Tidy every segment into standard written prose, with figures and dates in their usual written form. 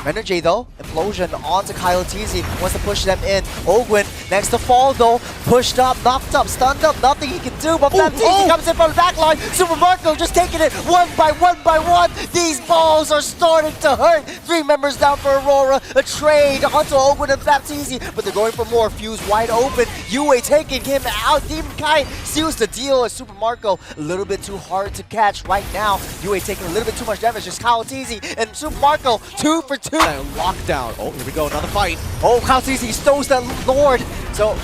Renegade though, implosion onto Kyle TZ, wants to push them in. Ogwin next to fall though, pushed up, knocked up, stunned up, nothing he can do, but FLCN comes in from the back line. Super Marco just taking it one by one. These balls are starting to hurt. 3 members down for Aurora, a trade onto Ogwin and FLCN, but they're going for more. Fuse wide open, UA taking him out. Demon Kite seals the deal as Super Marco a little bit too hard to catch right now. UA taking a little bit too much damage, just Kyle TZ and Super Marco 2 for 2. Lockdown. Oh, here we go, another fight. Oh, Kyle TZ stows that Lord. So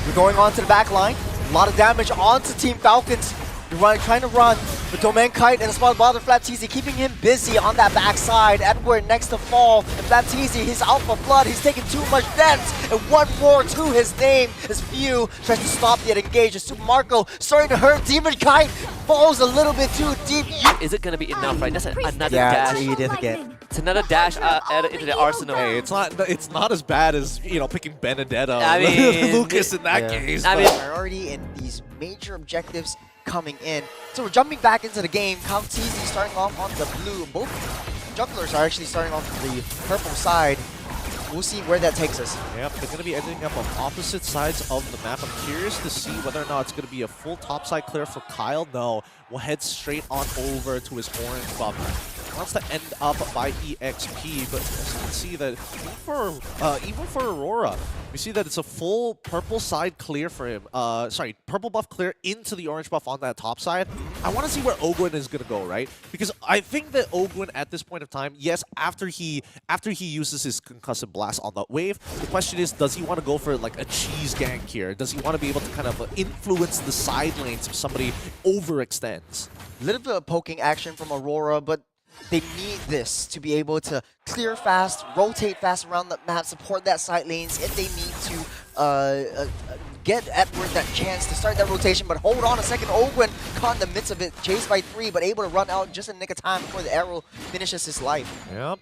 we're going on to the back line. A lot of damage onto Team Falcons. They're trying to run, but Domain Kite and a small bother FLCN keeping him busy on that backside. Edward next to fall, and FLCN, his alpha flood, he's taking too much damage, and 1 more to his name as Few tries to stop the engage. Super Marco starting to hurt. Demon Kite falls a little bit too deep. Is it gonna be enough, right? That's another Yeah, dash. he did again. It's another dash added into the arsenal. Hey, it's not as bad as, you know, picking Benedetto, I mean, Lucas in that case. I mean, priority in these major objectives coming in. So we're jumping back into the game. Kyle TZ starting off on the blue. Both jugglers are actually starting off the purple side. We'll see where that takes us. Yep, they're going to be ending up on opposite sides of the map. I'm curious to see whether or not it's going to be a full topside clear for Kyle. No, we'll head straight on over to his orange buff. He wants to end up by EXP, but as you can see that even for Aurora, we see that it's a full purple side clear for him. Sorry, purple buff clear into the orange buff on that top side. I want to see where Ogwin is going to go, right? Because I think that Ogwin at this point of time, yes, after he uses his concussive blast on that wave, the question is, does he want to go for like a cheese gank here? Does he want to be able to kind of influence the side lanes if somebody overextends? A little bit of poking action from Aurora, but they need this to be able to clear fast, rotate fast around the map, support that side lanes if they need to get Edward that chance to start that rotation. But hold on a second, Ogwin caught in the midst of it, chased by 3, but able to run out just in the nick of time before the arrow finishes his life. Yep.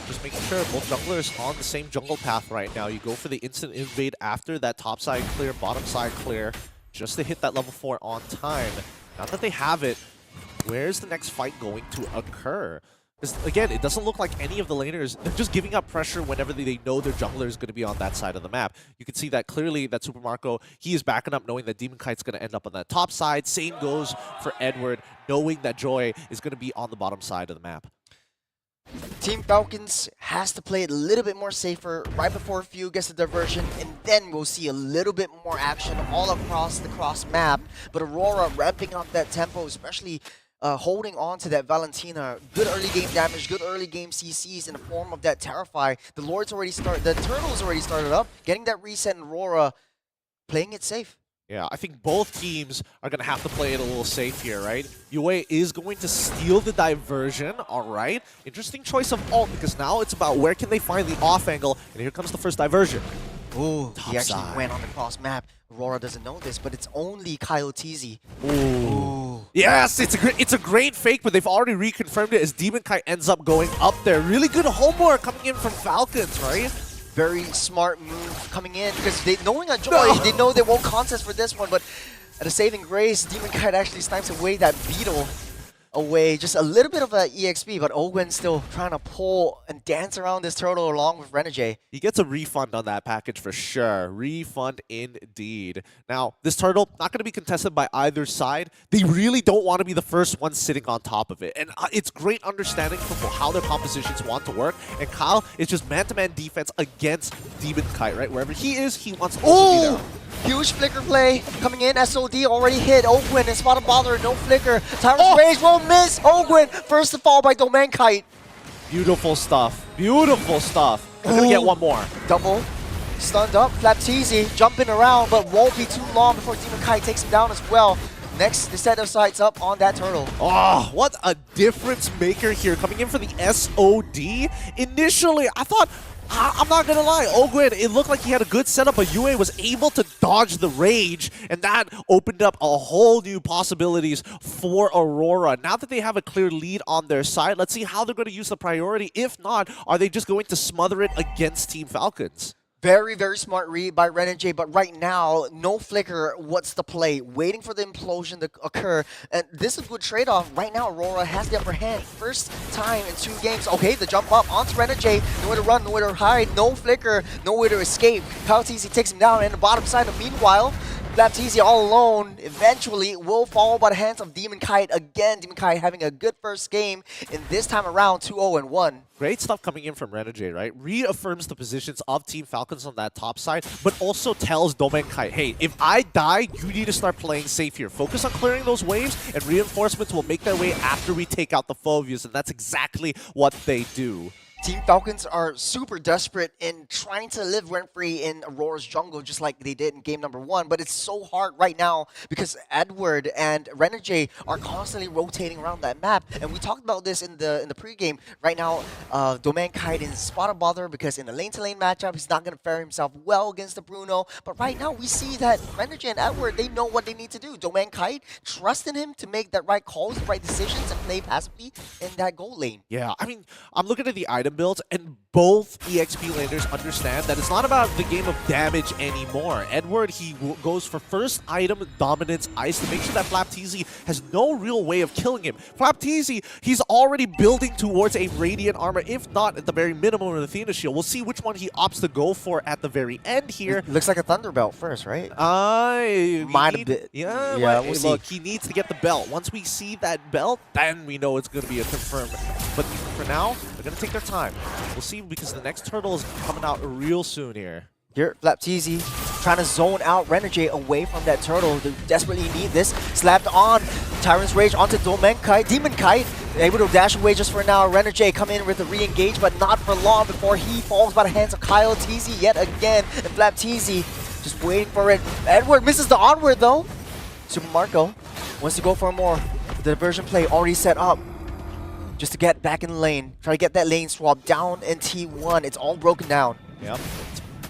Just making sure both junglers on the same jungle path right now. You go for the instant invade after that top side clear, bottom side clear, just to hit that level 4 on time. Now that they have it, where's the next fight going to occur? Because, again, it doesn't look like any of the laners, they're just giving up pressure whenever they know their jungler is going to be on that side of the map. You can see that clearly that Super Marco, he is backing up knowing that Demon Kite's going to end up on that top side. Same goes for Edward, knowing that Joy is going to be on the bottom side of the map. Team Falcons has to play it a little bit more safer right before Few gets the diversion, and then we'll see a little bit more action all across the cross map. But Aurora ramping up that tempo, especially holding on to that Valentina. Good early game damage, good early game CCs in the form of that Terrify. The Lord's already started, the Turtle's already started up, getting that reset in Aurora, playing it safe. Yeah, I think both teams are going to have to play it a little safe here, right? UA is going to steal the diversion, all right? Interesting choice of ult, because now it's about where can they find the off angle, and here comes the first diversion. Ooh, Top he actually side. went on the cross map. Aurora doesn't know this, but it's only Kyle TZ. Ooh. Yes, it's a great fake, but they've already reconfirmed it as Demon Kite ends up going up there. Really good homework coming in from Falcons, right? Very smart move coming in because knowing a Joy, they know they won't contest for this one, but at a saving grace, Demon Kite actually snipes away that Beetle away. Just a little bit of an EXP, but Ogwin still trying to pull and dance around this turtle along with Renegade. He gets a refund on that package for sure. Refund indeed. Now, this turtle, not going to be contested by either side. They really don't want to be the first one sitting on top of it. And it's great understanding from how their compositions want to work. And Kyle is just man-to-man defense against Demon Kite, right? Wherever he is, he wants to also be there. Huge flicker play coming in. SOD already hit. Ogwin and Spot Bother, no flicker. Tyrant's Rage won't miss. Ogwin first to fall by Domain Kite. Beautiful stuff. Beautiful stuff. We're going to get one more. Double. Stunned up. FLCN jumping around, but won't be too long before Demon Kite takes him down as well. Next, the set of sights up on that turtle. Oh, what a difference maker here. Coming in for the SOD. Initially, I thought, I'm not gonna lie, Ogwin, it looked like he had a good setup, but UA was able to dodge the rage, and that opened up a whole new possibilities for Aurora. Now that they have a clear lead on their side, let's see how they're going to use the priority. If not, are they just going to smother it against Team Falcons? Very, very smart read by Renegade, but right now, no flicker. What's the play? Waiting for the implosion to occur, and this is a good trade-off. Right now, Aurora has the upper hand. First time in 2 games. Okay, the jump up onto Renegade. Nowhere to run, nowhere to hide, no flicker, nowhere to escape. Kaltizi takes him down, and the bottom side. Meanwhile, Baptiste all alone eventually will fall by the hands of Demon Kite again. Demon Kite having a good first game, and this time around 2-0-1. Great stuff coming in from Renegade, right? Reaffirms the positions of Team Falcons on that top side, but also tells Domain Kai, hey, if I die, you need to start playing safe here. Focus on clearing those waves, and reinforcements will make their way after we take out the Phobias, and that's exactly what they do. Team Falcons are super desperate in trying to live rent-free in Aurora's jungle, just like they did in game number 1. But it's so hard right now because Edward and Renegade are constantly rotating around that map. And we talked about this in the pregame. Right now, Domain Kite is spot a bother because in a lane-to-lane matchup, he's not going to fare himself well against the Bruno. But right now, we see that Renegade and Edward, they know what they need to do. Domain Kite, trust in him to make the right calls, the right decisions, and play passively in that goal lane. Yeah, I mean, I'm looking at the item builds, and both EXP laners understand that it's not about the game of damage anymore. Edward, he goes for first item dominance ice to make sure that Flapteezy has no real way of killing him. Flapteezy, he's already building towards a Radiant Armor, if not at the very minimum an Athena Shield. We'll see which one he opts to go for at the very end here. It looks like a Thunder Belt first, right? Might a bit. Yeah, we'll see. Look, he needs to get the belt. Once we see that belt, then we know it's going to be a confirmed. But for now, they're going to take their time. We'll see because the next turtle is coming out real soon here. Here, Flapteezy trying to zone out Renegade away from that turtle. They desperately need this. Slapped on Tyrant's Rage onto Demon Kite. Able to dash away just for now. Renegade come in with a re-engage, but not for long before he falls by the hands of Kyle TZ yet again. And Flapteezy just waiting for it. Edward misses the onward though. Super Marco wants to go for more. The diversion play already set up. Just to get back in the lane. Try to get that lane swap down in T1. It's all broken down. Yep.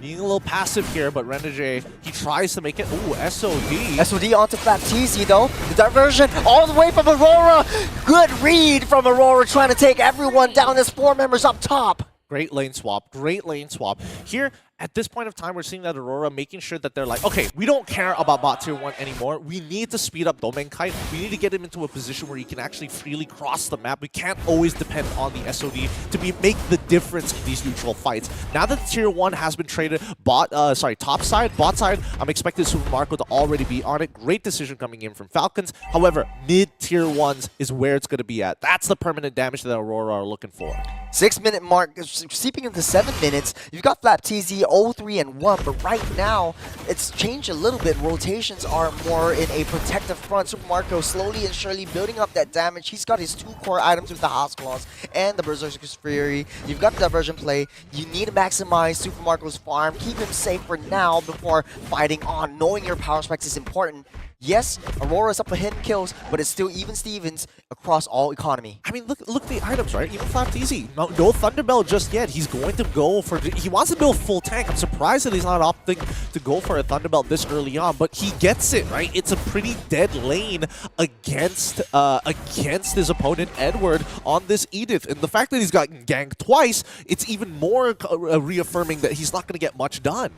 Being a little passive here, but Renegade, he tries to make it. Ooh, SOD. SOD onto Flapteezy though. The diversion all the way from Aurora. Good read from Aurora trying to take everyone down. There's 4 members up top. Great lane swap. Great lane swap. Here, at this point of time, we're seeing that Aurora making sure that they're like, okay, we don't care about bot tier 1 anymore. We need to speed up Domain Kite. We need to get him into a position where he can actually freely cross the map. We can't always depend on the SOD to make the difference in these neutral fights. Now that tier 1 has been traded, top side, bot side, I'm expecting Super Marco to already be on it. Great decision coming in from Falcons. However, mid tier 1s is where it's going to be at. That's the permanent damage that Aurora are looking for. 6-minute mark, seeping into 7 minutes. You've got Flapteezy 0-3-1, but right now it's changed a little bit. Rotations are more in a protective front. Super Marco slowly and surely building up that damage. He's got his 2 core items with the House Claws and the Berserker's Fury. You've got the diversion play. You need to maximize Super Marco's farm. Keep him safe for now before fighting on. Knowing your power specs is important. Yes, Aurora's up ahead in kills, but it's still even Stevens across all economy. I mean, look at the items, right? Even Flapteezy, no Thunderbell just yet. He's going to go for... He wants to build full tank. I'm surprised that he's not opting to go for a Thunderbelt this early on, but he gets it, right? It's a pretty dead lane against his opponent, Edward, on this Edith. And the fact that he's gotten ganked twice, it's even more reaffirming that he's not going to get much done.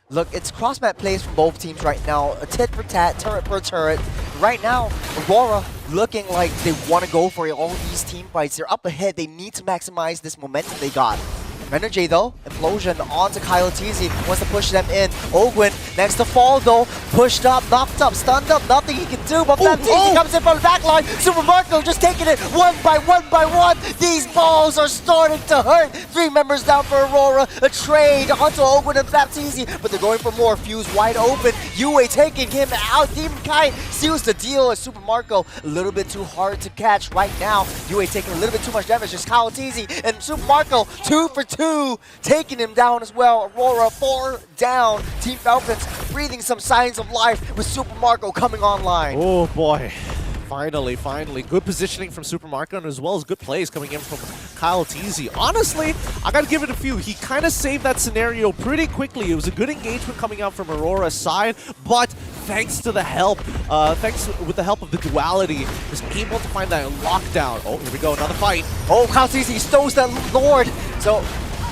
Look, it's cross-map plays from both teams right now. A tit for tat, turret per turret. Right now, Aurora looking like they want to go for all these team fights. They're up ahead. They need to maximize this momentum they got. Renegade though, implosion onto Kyle TZ, wants to push them in. Ogwin next to fall though, pushed up, knocked up, stunned up, nothing he can do, but TZ comes in from the back line. Super Marco just taking it one by one. These balls are starting to hurt. 3 members down for Aurora, a trade onto Ogwin and Flapteezy, but they're going for more. Fuse wide open, Yue taking him out. Demon Kite seals the deal as Super Marco a little bit too hard to catch right now. Yue taking a little bit too much damage, just Kyle TZ and Super Marco 2 for 2. Taking him down as well. Aurora 4 down. Team Falcons breathing some signs of life with Super Marco coming online. Oh boy. Finally. Good positioning from Super Marco, and as well as good plays coming in from Kyle TZ. Honestly, I gotta give it a few. He kind of saved that scenario pretty quickly. It was a good engagement coming out from Aurora's side, but thanks to the help, with the help of the duality, was able to find that lockdown. Oh, here we go, another fight. Oh, Kyle TZ stows that Lord. So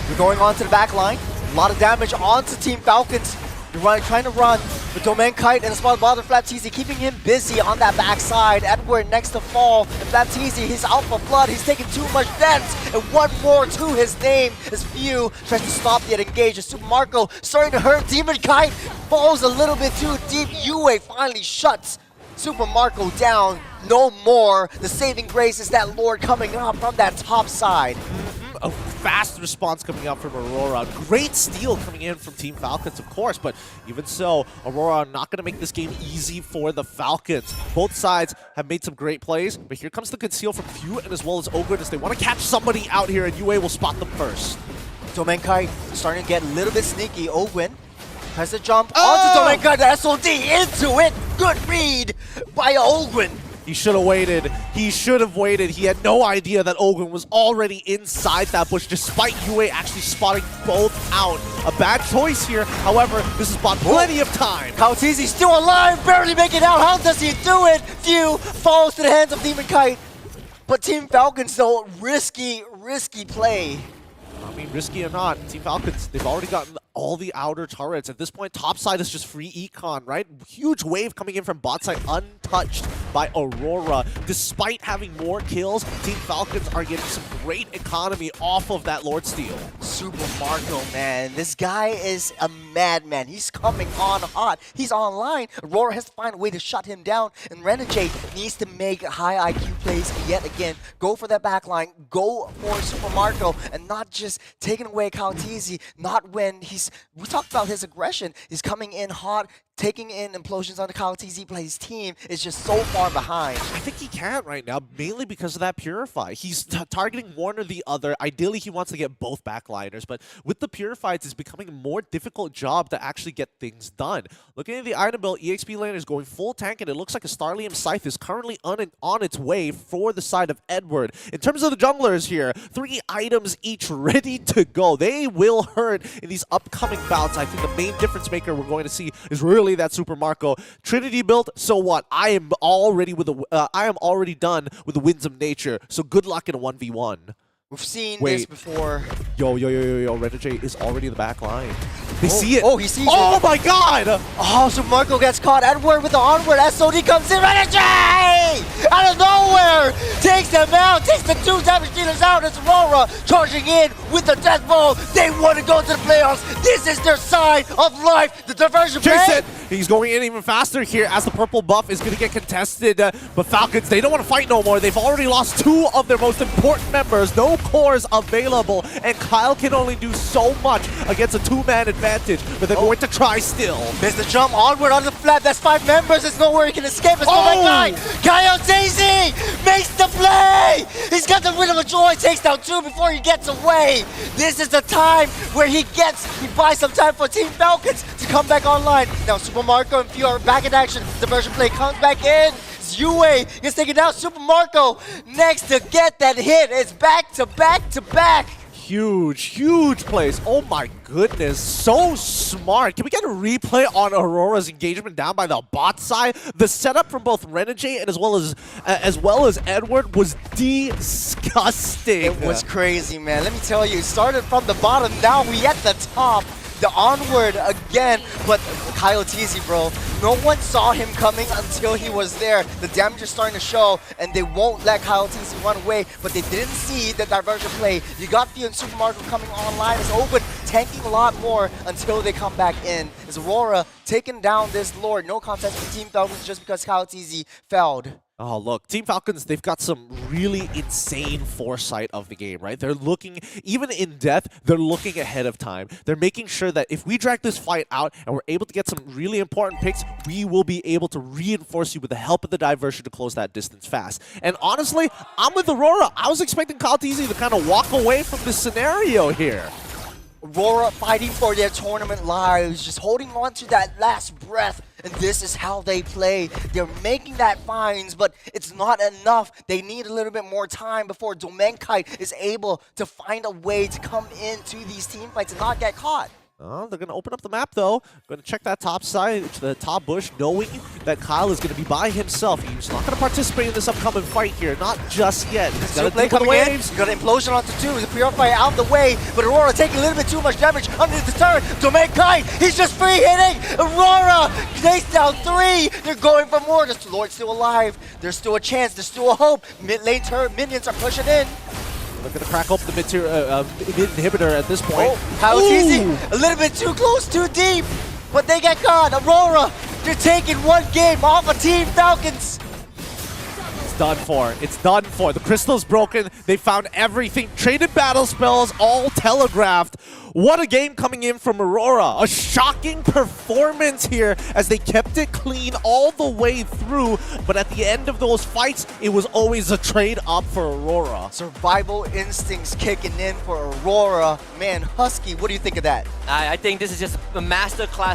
we're going on to the back line. A lot of damage onto Team Falcons. They're trying to run, but Domain Kite and a small bother FLCN keeping him busy on that backside. Edward next to fall, and FLCN, his Alpha Blood, he's taking too much damage, and one more to his name as Few tries to stop the engage. As Super Marco starting to hurt, Demon Kite falls a little bit too deep. Yue finally shuts Super Marco down. No more. The saving grace is that Lord coming up from that top side. A fast response coming out from Aurora. Great steal coming in from Team Falcons, of course, but even so, Aurora are not going to make this game easy for the Falcons. Both sides have made some great plays, but here comes the good steal from Few and as well as Ogre as they want to catch somebody out here, and UA will spot them first. Domain Kite starting to get a little bit sneaky. Ogwin tries to jump onto Domain Kite, the SOD into it. Good read by Ogwin. He should have waited. He should have waited. He had no idea that Ogren was already inside that bush, despite UA actually spotting both out. A bad choice here. However, this has bought plenty of time. Kaotizi still alive, barely making out. How does he do it? Few falls to the hands of Demon Kite. But Team Falcons, though, risky play. I mean, risky or not, Team Falcons, they've already gotten all the outer turrets. At this point, top side is just free econ, right? Huge wave coming in from bot side, untouched by Aurora. Despite having more kills, Team Falcons are getting some great economy off of that Lord Steal. Super Marco, man. This guy is a madman. He's coming on hot. He's online. Aurora has to find a way to shut him down, and Renegade needs to make high IQ plays yet again. Go for that backline. Go for Super Marco, and not just taking away Kaotizi, not when we talked about his aggression. He's coming in hot, taking in implosions on the Kaotizi, but his team is just so far behind. I think he can't right now, mainly because of that Purify. He's targeting one or the other. Ideally, he wants to get both backliners, but with the Purifies, it's becoming a more difficult job to actually get things done. Looking at the item build, EXP Lane is going full tank, and it looks like a Starlium Scythe is currently on its way for the side of Edward. In terms of the junglers here, 3 items each ready to go. They will hurt in these upcoming bouts. I think the main difference maker we're going to see is really that Super Marco Trinity build. So what? I am already done with the winds of nature. So good luck in a 1v1. We've seen this before. Yo, Renegade is already in the back line. They see it. Oh, he sees it. Oh my god! Oh, so Marco gets caught. Edward with the onward. SOD comes in. Renegade! Out of nowhere! Takes them out. Takes the 2 damage dealers out. It's Aurora charging in with the death ball. They want to go to the playoffs. This is their sign of life. The diversion play. Chase it! He's going in even faster here as the purple buff is going to get contested. But Falcons, they don't want to fight no more. They've already lost 2 of their most important members. No cores available. And Kyle can only do so much against a 2-man advantage. But they're going to try still. Missed the jump onward on the flat. That's 5 members. There's nowhere he can escape. It's that guy. Coyote makes the play. He's got the Rhythm of Joy. Takes down 2 before he gets away. This is the time where he buys some time for Team Falcons to come back online. Now Super Marco and Few are back in action. Diversion play comes back in. Yue gets taken down. Super Marco next to get that hit. It's back to back to back. Huge plays. Oh my goodness, so smart. Can we get a replay on Aurora's engagement down by the bot side? The setup from both Renegade and as well as Edward was disgusting. It was crazy, man. Let me tell you, it started from the bottom, now we at the top. The onward again, but Coyote, bro, no one saw him coming until he was there. The damage is starting to show, and they won't let Coyote run away, but they didn't see the diversion play. You got Few and Super Marco coming online. It's open, tanking a lot more until they come back in. Is Aurora taking down this Lord? No contest for Team Falcons just because Coyote failed. Oh, look, Team Falcons, they've got some really insane foresight of the game, right? They're looking, even in death, they're looking ahead of time. They're making sure that if we drag this fight out and we're able to get some really important picks, we will be able to reinforce you with the help of the diversion to close that distance fast. And honestly, I'm with Aurora. I was expecting Kaotizi to kind of walk away from this scenario here. Aurora fighting for their tournament lives, just holding on to that last breath, and this is how they play. They're making that finds, but it's not enough. They need a little bit more time before Domenkite is able to find a way to come into these team fights and not get caught. They're going to open up the map, though. Going to check that top side, the top bush, knowing that Kyle is going to be by himself. He's not going to participate in this upcoming fight here. Not just yet. He's got to play deal with the coming in. waves. Got an implosion onto 2. The purifier out of the way, but Aurora taking a little bit too much damage underneath the turret. Domain Kai, he's just free hitting. Aurora takes down 3. They're going for more. The Lord's still alive. There's still a chance. There's still a hope. Mid lane turret minions are pushing in. They're going to crack open the mid inhibitor at this point. Oh, Kyle teasing a little bit too close, too deep, but they get caught. Aurora, they're taking one game off of Team Falcons. It's done for. It's done for. The crystal's broken. They found everything. Traded battle spells, all telegraphed. What a game coming in from Aurora. A shocking performance here as they kept it clean all the way through. But at the end of those fights, it was always a trade up for Aurora. Survival instincts kicking in for Aurora. Man, Husky, what do you think of that? I think this is just a masterclass